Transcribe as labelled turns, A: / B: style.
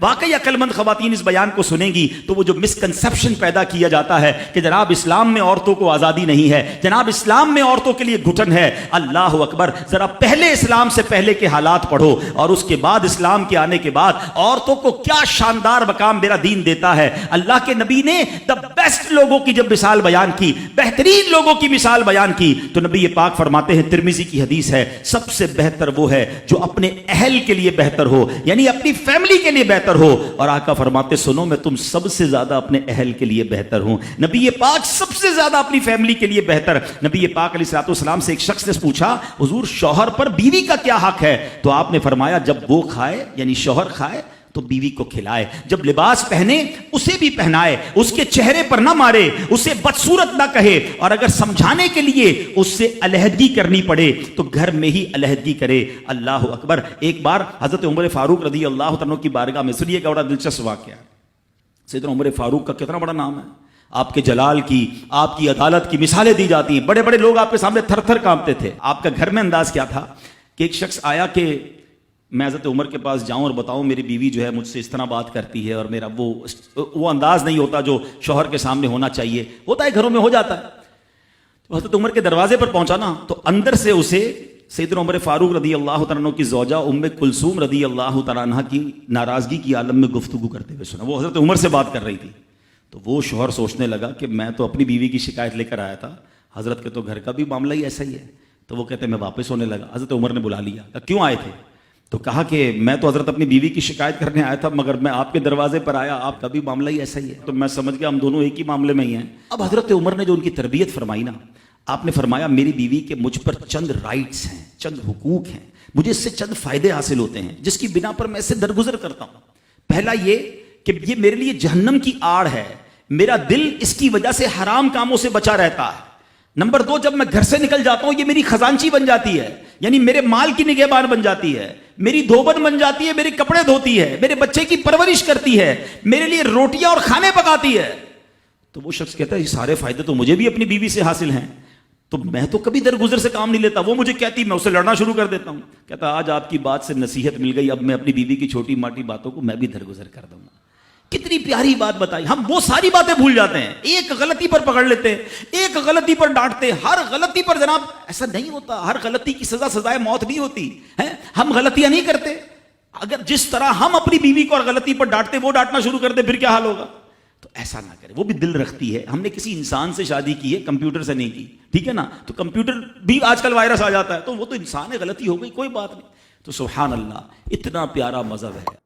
A: واقعی عقل مند خواتین اس بیان کو سنیں گی تو وہ جو مسکنسپشن پیدا کیا جاتا ہے کہ جناب اسلام میں عورتوں کو آزادی نہیں ہے، جناب اسلام میں عورتوں کے لیے گھٹن ہے، اللہ اکبر، ذرا پہلے اسلام سے پہلے کے حالات پڑھو اور اس کے بعد اسلام کے آنے کے بعد عورتوں کو کیا شاندار مقام میرا دین دیتا ہے۔ اللہ کے نبی نے دا بیسٹ لوگوں کی جب مثال بیان کی، بہترین لوگوں کی مثال بیان کی، تو نبی پاک فرماتے ہیں، ترمذی کی حدیث ہے، سب سے بہتر وہ ہے جو اپنے اہل کے لیے بہتر ہو، یعنی اپنی فیملی کے لیے بہتر ہو۔ اور آقا فرماتے سنو میں تم سب سے زیادہ اپنے اہل کے لیے بہتر ہوں۔ نبی پاک سب سے زیادہ اپنی فیملی کے لیے بہتر۔ نبی پاک علیہ الصلوۃ والسلام سے ایک شخص نے پوچھا، حضور شوہر پر بیوی کا کیا حق ہے؟ تو آپ نے فرمایا جب وہ کھائے یعنی شوہر کھائے تو بیوی کو کھلائے، جب لباس پہنے اسے بھی پہنائے، اس کے چہرے پر نہ مارے، اسے بدصورت نہ کہے، اور اگر سمجھانے کے لیے اس سے علیحدگی کرنی پڑے تو گھر میں ہی علیحدگی کرے۔ اللہ اکبر۔ ایک بار حضرت عمر فاروق رضی اللہ عنہ کی بارگاہ میں، سنیے کا بڑا دلچسپ واقعہ ہے۔ سیدنا عمر فاروق کا کتنا بڑا نام ہے، آپ کے جلال کی، آپ کی عدالت کی مثالیں دی جاتی ہیں، بڑے بڑے لوگ آپ کے سامنے تھر تھر کانپتے تھے۔ آپ کا گھر میں انداز کیا تھا کہ ایک شخص آیا کہ میں حضرت عمر کے پاس جاؤں اور بتاؤں میری بیوی جو ہے مجھ سے اس طرح بات کرتی ہے، اور میرا وہ انداز نہیں ہوتا جو شوہر کے سامنے ہونا چاہیے، ہوتا ہے گھروں میں ہو جاتا ہے۔ تو حضرت عمر کے دروازے پر پہنچا نا تو اندر سے اسے سیدنا عمر فاروق رضی اللہ تعالیٰ عنہ کی زوجہ ام کلثوم رضی اللہ تعالیٰ عنہ کی ناراضگی کی عالم میں گفتگو کرتے ہوئے سنا۔ وہ حضرت عمر سے بات کر رہی تھی، تو وہ شوہر سوچنے لگا کہ میں تو اپنی بیوی کی شکایت لے کر آیا تھا، حضرت کے تو گھر کا بھی معاملہ ہی ایسا ہی ہے۔ تو وہ کہتے ہیں میں واپس ہونے لگا۔ حضرت عمر نے بلا لیا، کہا کیوں آئے تھے؟ تو کہا کہ میں تو حضرت اپنی بیوی کی شکایت کرنے آیا تھا، مگر میں آپ کے دروازے پر آیا، آپ کا بھی معاملہ ہی ایسا ہی ہے، تو میں سمجھ گیا ہم دونوں ایک ہی معاملے میں ہی ہیں۔ اب حضرت عمر نے جو ان کی تربیت فرمائی نا، آپ نے فرمایا میری بیوی کے مجھ پر چند رائٹس ہیں، چند حقوق ہیں، مجھے اس سے چند فائدے حاصل ہوتے ہیں جس کی بنا پر میں اس سے درگزر کرتا ہوں۔ پہلا یہ کہ یہ میرے لیے جہنم کی آڑ ہے، میرا دل اس کی وجہ سے حرام کاموں سے بچا رہتا ہے۔ نمبر دو، جب میں گھر سے نکل جاتا ہوں یہ میری خزانچی بن جاتی ہے، یعنی میرے مال کی نگہبان بن جاتی ہے، میری دھوبن بن جاتی ہے، میرے کپڑے دھوتی ہے، میرے بچے کی پرورش کرتی ہے، میرے لیے روٹیاں اور کھانے پکاتی ہے۔ تو وہ شخص کہتا ہے یہ سارے فائدے تو مجھے بھی اپنی بیوی سے حاصل ہیں، تو میں تو کبھی درگزر سے کام نہیں لیتا، وہ مجھے کہتی میں اسے لڑنا شروع کر دیتا ہوں۔ کہتا آج آپ کی بات سے نصیحت مل گئی، اب میں اپنی بیوی کی چھوٹی موٹی باتوں کو میں بھی درگزر کر دوں گا۔ کتنی پیاری بات بتائی، ہم وہ ساری باتیں بھول جاتے ہیں، ایک غلطی پر پکڑ لیتے ہیں، ایک غلطی پر ڈانٹتے، ہر غلطی پر جناب ایسا نہیں ہوتا، ہر غلطی کی سزا سزائے موت نہیں ہوتی ہے، ہم غلطیاں نہیں کرتے۔ اگر جس طرح ہم اپنی بیوی کو اور غلطی پر ڈانٹتے وہ ڈانٹنا شروع کر دے پھر کیا حال ہوگا؟ تو ایسا نہ کرے، وہ بھی دل رکھتی ہے، ہم نے کسی انسان سے شادی کی ہے، کمپیوٹر سے نہیں کی، ٹھیک ہے نا؟ تو کمپیوٹر بھی آج کل وائرس آ جاتا ہے، تو وہ تو انسان ہے، غلطی ہو گئی کوئی بات نہیں۔ تو سبحان اللہ، اتنا پیارا مذہب ہے۔